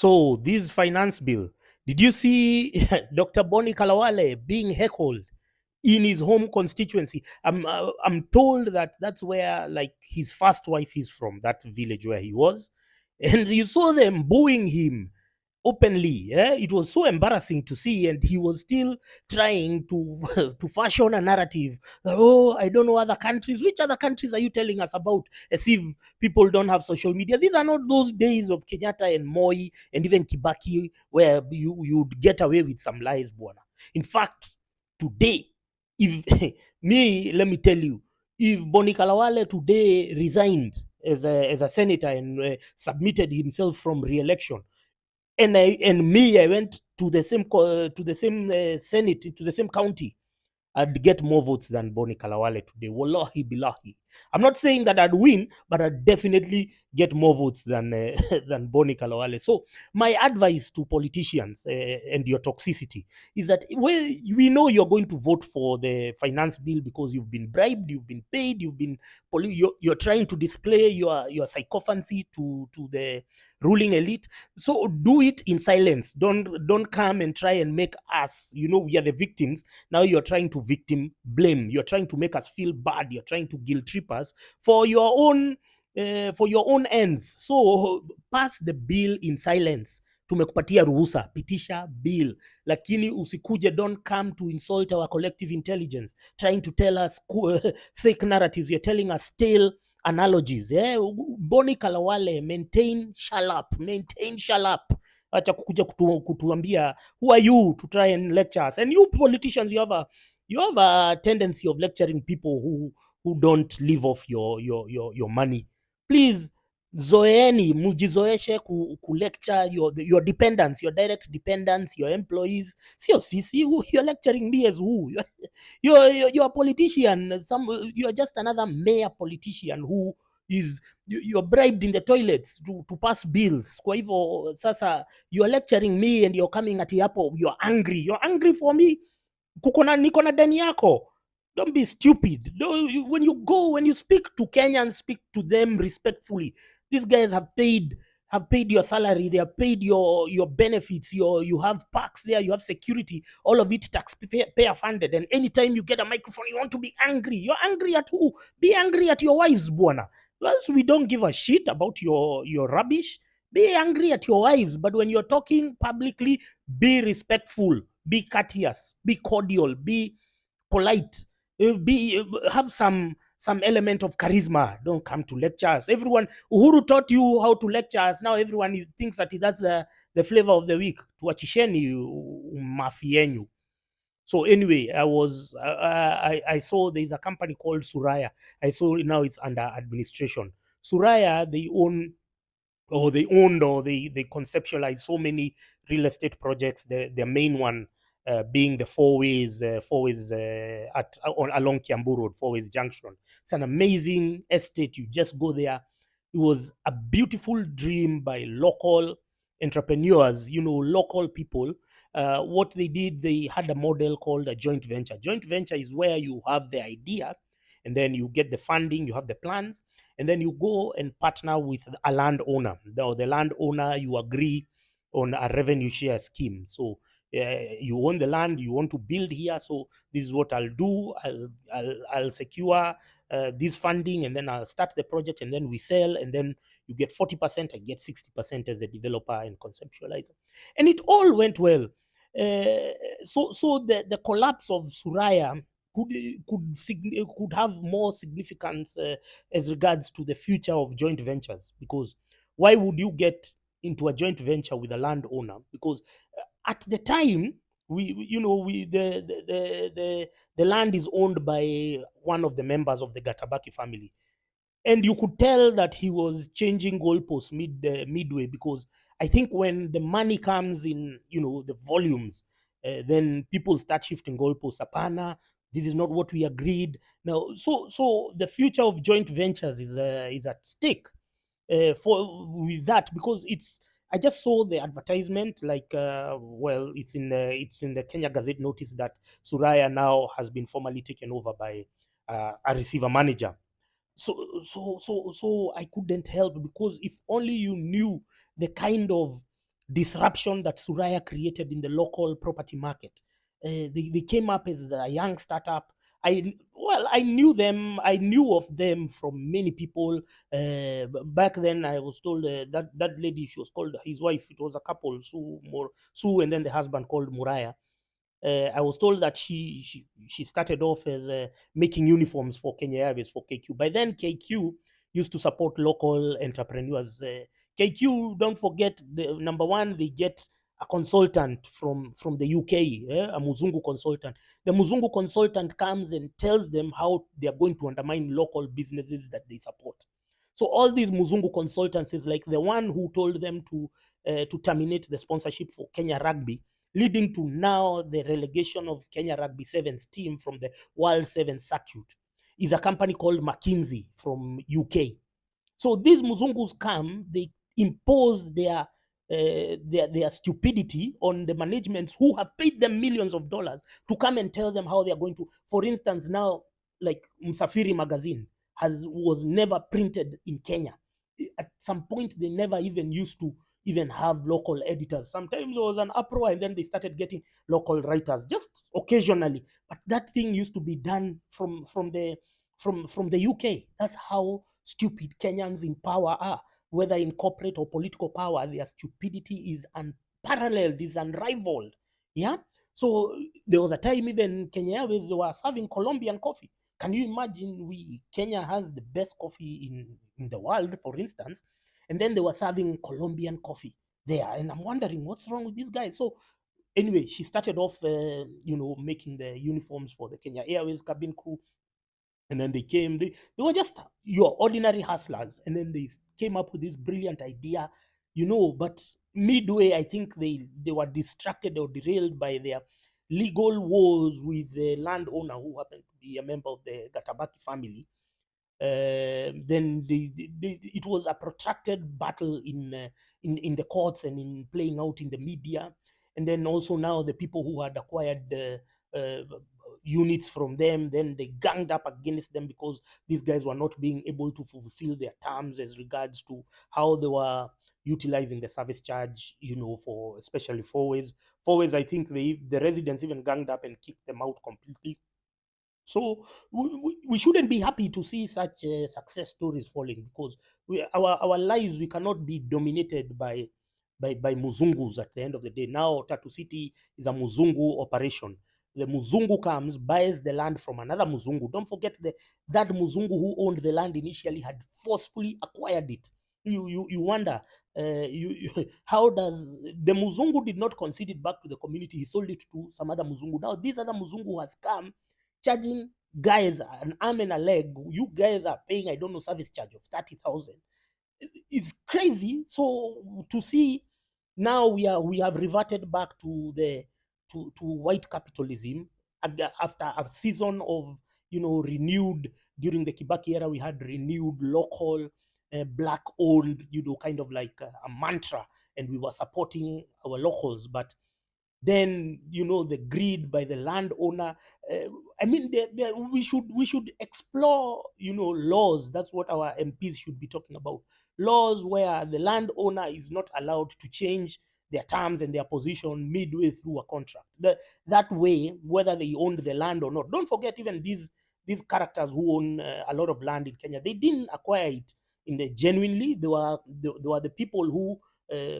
So this finance bill, did you see Dr. Boni Kalawale being heckled in his home constituency? I'm told that that's where like his first wife is from, that village where he was, and you saw them booing him openly. It was so embarrassing to see, and he was still trying to to fashion a narrative that, oh, I don't know other countries. Which other countries are you telling us about? As if people don't have social media. These are not those days of Kenyatta and Moi and even Kibaki where you'd get away with some lies, Buona. In fact, today, if let me tell you, if Boni Kalawale today resigned as a senator and submitted himself from re-election, and I went to the same senate, to the same county, I'd get more votes than Boni Kalawale today. Wallahi billahi. I'm not saying that I'd win, but I'd definitely get more votes than than Boni Kalawale. So my advice to politicians and your toxicity is that, well, we know you're going to vote for the finance bill because you've been bribed, you've been paid, you're trying to display your sycophancy to the ruling elite. So do it in silence. Don't come and try and make us, we are the victims. Now you're trying to victim blame. You're trying to make us feel bad. You're trying to guilt trip us for your own ends. So pass the bill in silence. Tumekupatia ruhusa, pitisha bill, lakini usikuje, don't come to insult our collective intelligence, trying to tell us fake narratives. You're telling us stale analogies. Boni Kalawale, maintain shall up. Acha kukuja kutuambia who are you to try and lecture us. And you politicians, you have a tendency of lecturing people who don't live off your money. Please, zoeni, mujizoeshe ku lecture your dependents, your direct dependents, your employees. Sio sisi, you're lecturing me as who? You're a politician. You're just another mayor politician who is you're bribed in the toilets to pass bills. Kwa hivyo sasa you're lecturing me and you're coming at hapo, you're angry for me. Niko na deni yako. Don't be stupid. When you speak to Kenyans, speak to them respectfully. These guys have paid your salary, they have paid your benefits, you have parks there, you have security, all of it taxpayer funded. And anytime you get a microphone, you want to be angry. You're angry at who? Be angry at your wives, Buona. Else we don't give a shit about your rubbish. Be angry at your wives, but when you're talking publicly, be respectful, be courteous, be cordial, be polite, have some element of charisma. Don't come to lectures. Everyone, Uhuru taught you how to lecture us. Now everyone thinks that that's the flavor of the week. Tuachisheni mafi yenyu. So anyway, I saw there's a company called Suraya. I saw now it's under administration. Suraya, they owned or they conceptualized so many real estate projects. The main one being the four ways along Kiambu Road, Four Ways Junction. It's an amazing estate. You just go there. It was a beautiful dream by local entrepreneurs, local people. What they did, they had a model called a joint venture. Joint venture is where you have the idea and then you get the funding, you have the plans, and then you go and partner with a landowner. The landowner, you agree on a revenue share scheme. So you own the land, you want to build here. So this is what I'll do. I'll secure this funding, and then I'll start the project, and then we sell, and then you get 40%, I get 60% as a developer and conceptualizer. And it all went well. So the collapse of Suraya could have more significance as regards to the future of joint ventures, because why would you get into a joint venture with a landowner? Because at the time, the land is owned by one of the members of the Gatabaki family, and you could tell that he was changing goalposts midway, because I think when the money comes in, the volumes, then people start shifting goalposts. Apana, this is not what we agreed. Now, so the future of joint ventures is at stake with that, because I just saw the advertisement, like, it's in the Kenya Gazette notice that Suraya now has been formally taken over by a receiver manager. So I couldn't help, because if only you knew the kind of disruption that Suraya created in the local property market. They came up as a young startup. I knew them. I knew of them from many people. Back then, I was told that lady, she was called his wife. It was a couple, Sue, and then the husband called Muraya. I was told that she started off as making uniforms for Kenya Airways for KQ. By then, KQ used to support local entrepreneurs. KQ, don't forget, the number one, they get a consultant from the UK, a Muzungu consultant. The Muzungu consultant comes and tells them how they are going to undermine local businesses that they support. So all these Muzungu consultants is like the one who told them to terminate the sponsorship for Kenya Rugby, leading to now the relegation of Kenya Rugby Sevens team from the World Sevens circuit, is a company called McKinsey from UK. So these Muzungus come, they impose their stupidity on the managements who have paid them millions of dollars to come and tell them how they are going to. For instance, now, like Msafiri magazine was never printed in Kenya. At some point, they never even used to even have local editors. Sometimes there was an uproar, and then they started getting local writers just occasionally. But that thing used to be done from the UK. That's how stupid Kenyans in power are, whether in corporate or political power. Their stupidity is unparalleled, is unrivaled. Yeah. So there was a time even Kenya Airways, they were serving Colombian coffee. Can you imagine? Kenya has the best coffee in the world, for instance, and then they were serving Colombian coffee there, and I'm wondering what's wrong with these guys. So anyway, she started off, making the uniforms for the Kenya Airways cabin crew, and then they were just your ordinary hustlers, and then they came up with this brilliant idea, but midway, I think they were distracted or derailed by their legal wars with the landowner who happened to be a member of the Gatabaki family. Then it was a protracted battle in the courts and in playing out in the media, and then also now the people who had acquired units from them, then they ganged up against them because these guys were not being able to fulfill their terms as regards to how they were utilizing the service charge, for especially four ways. I think the residents even ganged up and kicked them out completely. So we shouldn't be happy to see such success stories falling, because our lives, we cannot be dominated by Muzungus at the end of the day. Now Tatu City is a Muzungu operation. The Muzungu comes, buys the land from another Muzungu. Don't forget that Muzungu who owned the land initially had forcefully acquired it. You wonder, how does the Muzungu did not concede it back to the community? He sold it to some other Muzungu. Now this other Muzungu has come charging guys an arm and a leg. You guys are paying, I don't know, service charge of 30,000. It's crazy. So to see now we have reverted back to white capitalism after a season of renewed. During the Kibaki era, we had renewed local black owned, kind of like a mantra, and we were supporting our locals. But then the greed by the landowner. I mean, we should explore laws. That's what our MPs should be talking about. Laws where the landowner is not allowed to change their terms and their position midway through a contract. That way, whether they owned the land or not. Don't forget, even these characters who own a lot of land in Kenya, they didn't acquire it in the genuinely. They were the people who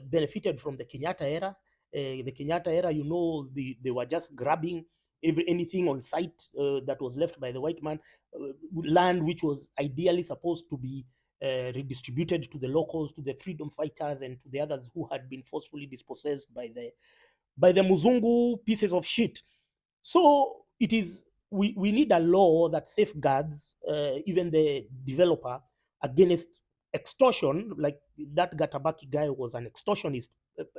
benefited from the Kenyatta era. The Kenyatta era, they were just grabbing anything on site that was left by the white man, land which was ideally supposed to be redistributed to the locals, to the freedom fighters, and to the others who had been forcefully dispossessed by the Muzungu pieces of shit. So we need a law that safeguards even the developer against extortion. Like that Gatabaki guy was an extortionist.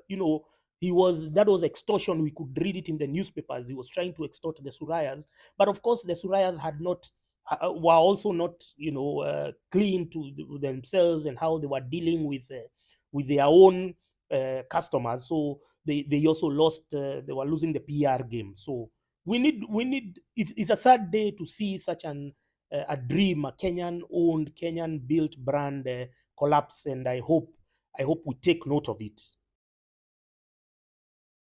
That was extortion. We could read it in the newspapers. He was trying to extort the Surayas, but of course the Surayas were also not clean to themselves and how they were dealing with their own customers. So they also lost. They were losing the PR game. So we need. It's a sad day to see such a dream, a Kenyan owned, Kenyan built brand collapse, and I hope we take note of it.